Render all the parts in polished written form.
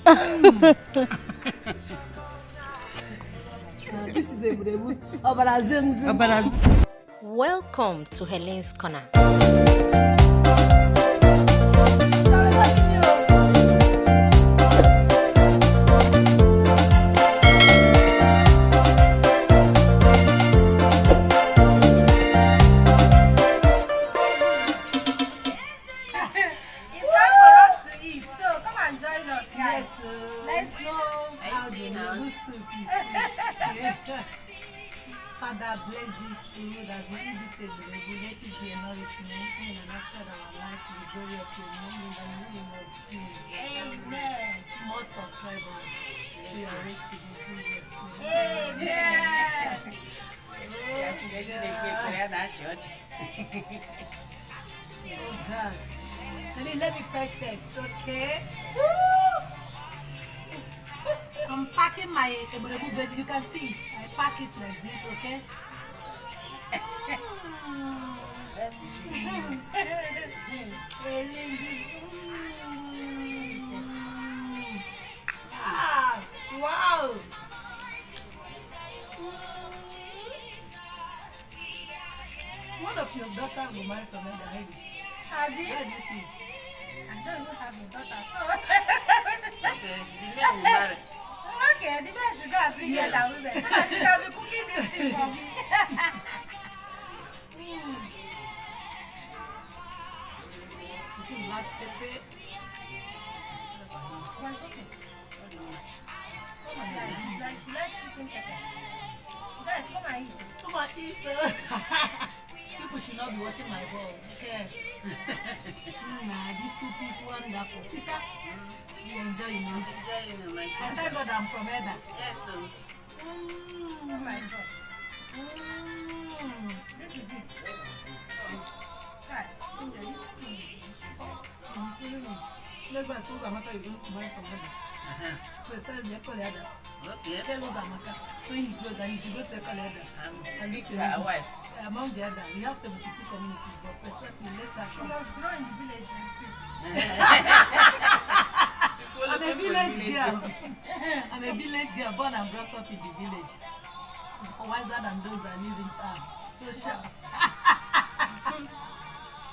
This is a Welcome to Helene's Corner. Father, bless this food as we eat this every day. Let it be a nourishment and an asset of our life to the glory of your name in the name of Jesus. Amen. More subscribers. We are waiting in Jesus' name. Amen. Oh God. Let me first test, okay? I'm packing my eburebu veggie. You can see it. I pack it like this, okay? Wow! One of your daughters will marry from Eda. Have you? Where do you see it? I don't even have a daughter, so... Okay, the man will marry. Okay, the man should go and bring her down with me. So that she can be cooking this thing for me. Putting black pepper. But it's okay. It's like she likes eating pepper. Guys, come and eat. Come and eat. People should not be watching my ball. Okay. Nah, this soup is wonderful. Sister, you enjoy, you know. My I thank God I'm from Eda. Yes, so. Oh my God. This is it. Right. This thing. I'm feeling it. Let's go and choose Amaka. You don't buy from Eda. First, they call Eda. Okay. Tell us Amaka. When you go there, you should go to Eda. And make her a wife. Among the other, we have 72 communities, but precisely later she was grown in the village. I'm a village girl. I'm a village girl, born and brought up in the village. Wiser than those that live in town. So sharp.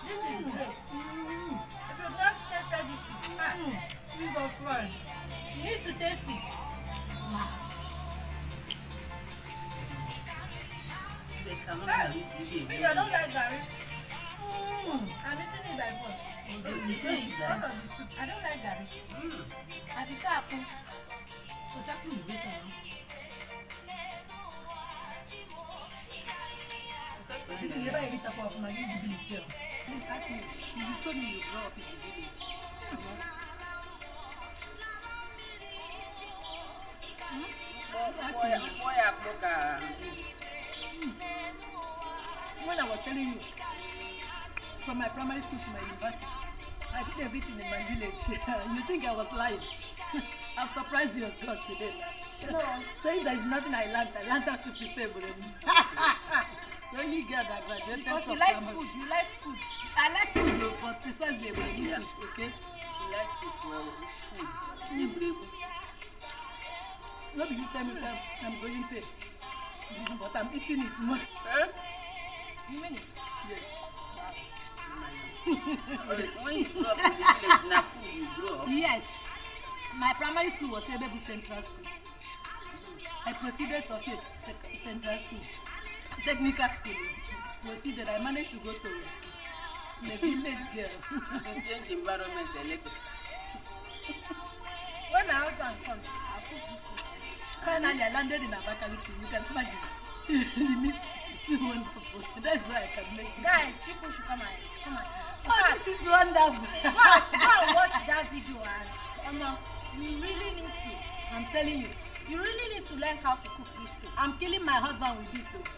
This is great. If you've not tasted this soup, you go try. You need to taste it. Wow. I don't like Gary. I'm eating it by force. Because of the soup. I don't like Gary. I prefer apple. But apple is better now. If you ever eat apple from my village, please ask me. You told me you grew up in the village. When I was telling you, from my primary school to my university, I did everything in my village. You think I was lying? I've surprised you as God today. No. Saying there's nothing I learned how to prepare. The only girl that graduated because from you like primary. food, you like food. I like food though, but precisely about this soup, okay? She likes soup, well, food. Not you tell me I'm going to, but I'm eating it more. You mean it? Yes. When you grow up in the village, now food you grow up. Yes. My primary school was Ebebu Central School. I proceeded to Central School. Technical school. Proceeded. I managed to go to the village girl. Change environment a little. When my husband comes, I'll cook this food. Finally, I landed in Abakaliki. You can imagine. The mist is still wonderful. That's why I can make it. Guys, people should come and eat. Come and eat. Oh, this is wonderful. Go and watch that video and you really need to. I'm telling you. You really need to learn how to cook this food. I'm killing my husband with this soup.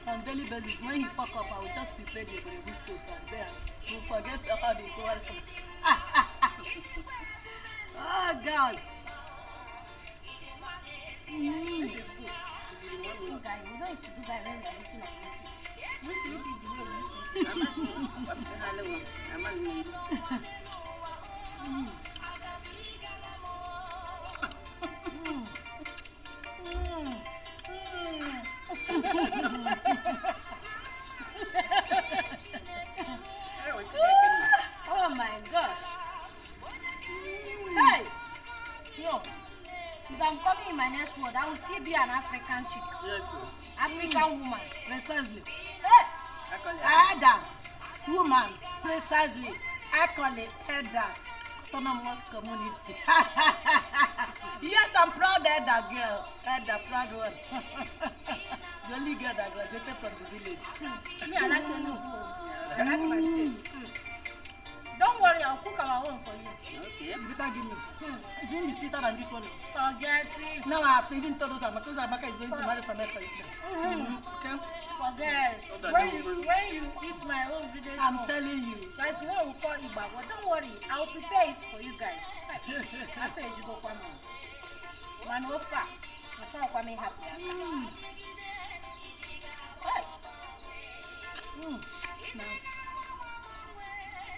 On daily basis, when he fuck up, I will just prepare the gravy soup and then we'll forget how they go. Oh God. This is good. You guys, we don't used to do that when we are eating like this. We used to eat it the way we used to eat it. be an African chick. Yes, sir. African woman. Precisely. Hey! I call it. Ada. Woman. Precisely. I call it Ada. Autonomous community. Yes, I'm proud Ada girl. Ada, proud one. The only girl that graduated from the village. Me, I like to know. I like my state. Don't worry, I'll cook our own for you. Okay. You better give me. It won't be sweeter than this one. Forget it. Now I have even told us Amaka is going to marry from her. Okay? Forget. When you eat my own village I'm food, telling you. that's what we call Igba. But don't worry, I'll prepare it for you guys. After you go for me. Manofa. I'm trying to make happy. Hey. Now,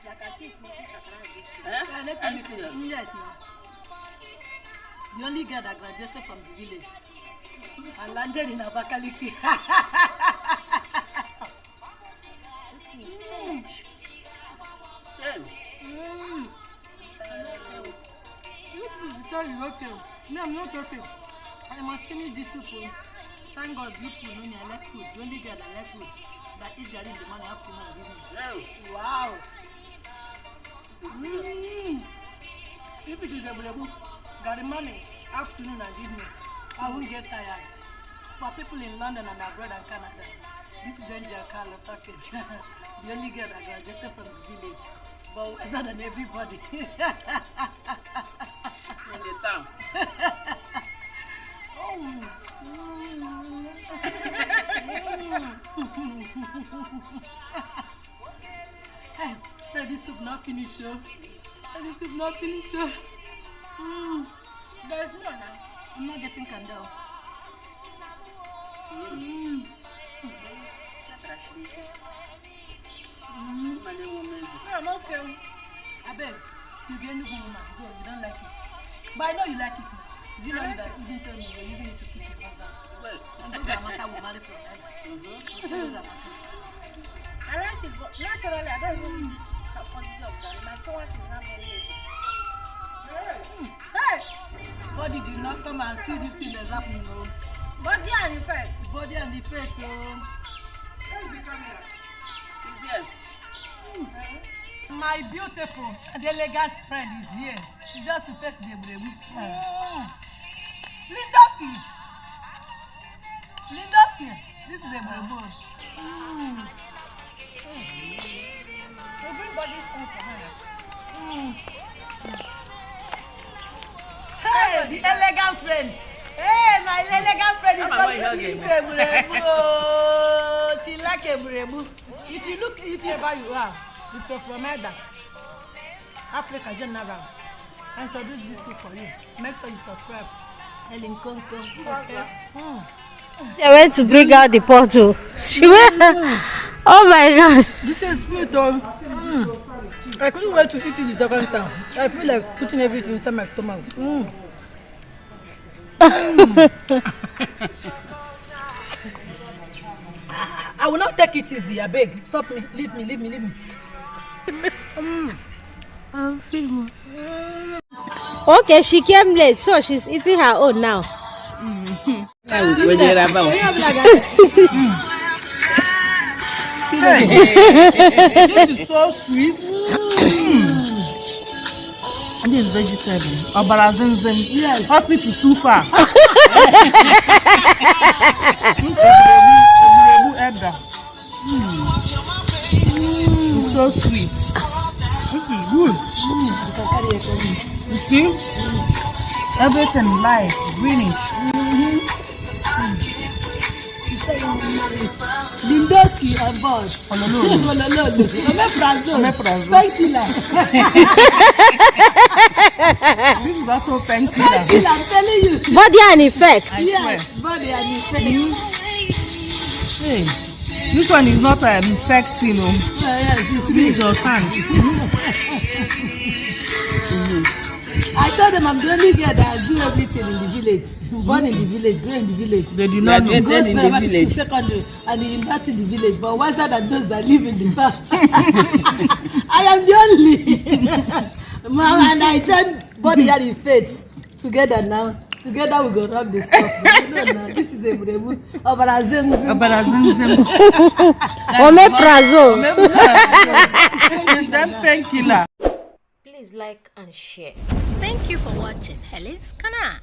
Like a teeth making shakara like this. Huh? let Are me you see. serious? Yes, now. The only girl that graduated from the village. I landed in Abakaliki. Shame. Tell you, okay. No, I'm not okay. I must finish this soup. Thank God you put me. I like food. The only girl that like food. That eat garri in the morning, afternoon, and evening. No. Wow. If it is a brebu, garri morning, afternoon, and evening, I won't get tired. For people in London and abroad and Canada, this is Angel Carlo talking. The only girl that graduated from the village, but wiser than everybody. In the town. Hey, let this soup not finish, oh. Let this soup not finish, oh. There's more now. I'm not getting candle. I'm okay. I beg, you get any woman, go, you don't like it. But I know you like it now. Is it not you that even tell me you're using it to keep your husband? Well, And those Amaka will marry from Ghana. Those Amaka. I like it, but naturally, I don't even eat this quantity of garri. My stomach is not very heavy. Hey! Body did not come and see this thing that's happening, oh. Body and effect. The body and the faith, oh. he's here. My beautiful and elegant friend is here. Just to taste the brebu. Lindoski. This is a brebu. We bring bodies home for her. Hey, the elegant friend. Hey, my elegant friend is coming to eat a brebu. She like a brebu. If you ever you are, if you're from Eda, Africa General, I introduce this soup for you. Make sure you subscribe. Ellen Konko, okay? They went to bring out the bottle. She went. Oh my God. This is sweet, though. I couldn't wait to eat it the second time. I feel like putting everything inside my stomach. I will not take it easy, I beg. Stop me. Leave me. Okay, she came late, so she's eating her own now. This is so sweet. This is vegetable. Obarazenzem. Yes. Hospital too far. It's so sweet. This is good. You see? Everything light, greenish. Lindoski on board. Omeprazole. Painkiller. This is also painkiller. I'm telling you. Body and effect. I swear. Yes, body and effect. Hey, this one is not infecting, Yes, it's Please your hand. I told them I'm the only girl that do everything in the village. Born in the village, grow in the village. They do not know. Go to primary school, secondary, and the university in the village, but wiser than those that live in the town. I am the only. Mama and I joined body and faith together now. Together we go rub the stuff. No, no, this is a Burebu. Obarazim. Omeprazole. That painkiller. Please like and share. Thank you for watching Helen's Canal.